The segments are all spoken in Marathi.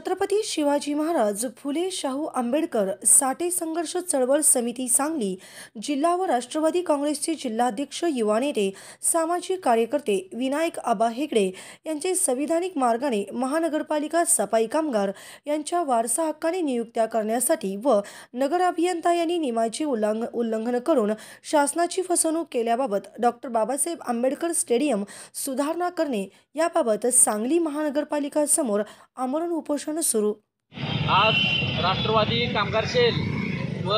छत्रपती शिवाजी महाराज फुले शाहू आंबेडकर साठे संघर्ष चळवळ समिती सांगली जिल्हा व राष्ट्रवादी काँग्रेसचे जिल्हाध्यक्ष युवा नेते सामाजिक कार्यकर्ते विनायक आबा हेगडे यांचे संविधानिक मार्गाने महानगरपालिका सफाई कामगार यांच्या वारसा हक्काने नियुक्त्या करण्यासाठी व नगर अभियंता यांनी नियमाचे उल्लंघन करून शासनाची फसवणूक केल्याबाबत डॉक्टर बाबासाहेब आंबेडकर स्टेडियम सुधारणा करणे याबाबत सांगली महानगरपालिका समोर आमरण उपोषण सुरू। आज राष्ट्रवादी कामगार सेल व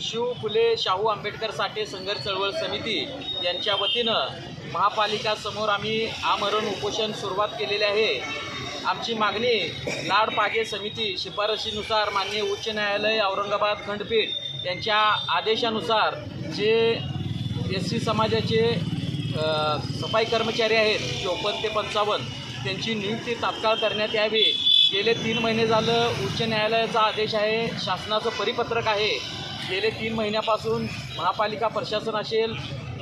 शिव फुले शाहू आंबेडकर साठे संघर्ष चळवळ समिती यांच्या वतीनं महापालिका समोर आम्ही आमरण उपोषण सुरुवात केलेले आहे। आमची मागणी लाड पागे समिती शिफारशीनुसार माननीय उच्च न्यायालय औरंगाबाद खंडपीठ यांच्या आदेशानुसार जे एससी समाजाचे सफाई कर्मचारी आहेत 54 ते 55 त्यांची नियुक्ती तात्काळ करण्यात यावी। गेले 3 महिने झालं उच्च न्यायालयाचा आदेश आहे, शासनाचं परिपत्रक आहे। गेले 3 महिन्यापासून महापालिका प्रशासन असेल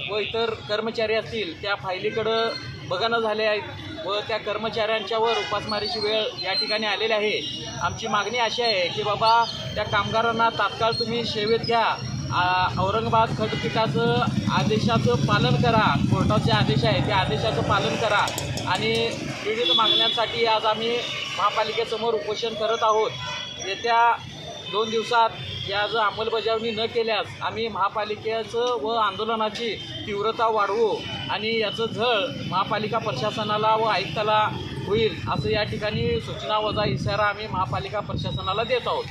व इतर कर्मचारी असतील त्या फायलीकडं बघणं झाले आहेत व त्या कर्मचाऱ्यांच्यावर उपासमारीची वेळ या ठिकाणी आलेली आहे। आमची मागणी अशी आहे की बाबा त्या कामगारांना तात्काळ तुम्ही सेवेत घ्या। औरंगाबाद खंडपीठाचं आदेशाचं पालन करा, कोर्टाचे आदेश आहे त्या आदेशाचं पालन करा आणि विविध मागण्यांसाठी आज आम्ही महापालिकेसमोर उपोषण करत आहोत। येत्या 2 दिवसात या जर अंमलबजावणी न केल्यास आम्ही महापालिकेचं व आंदोलनाची तीव्रता वाढवू आणि याचं झळ महापालिका प्रशासनाला व आयुक्ताला होईल असं या ठिकाणी सूचना वजा इशारा आम्ही महापालिका प्रशासनाला देत आहोत।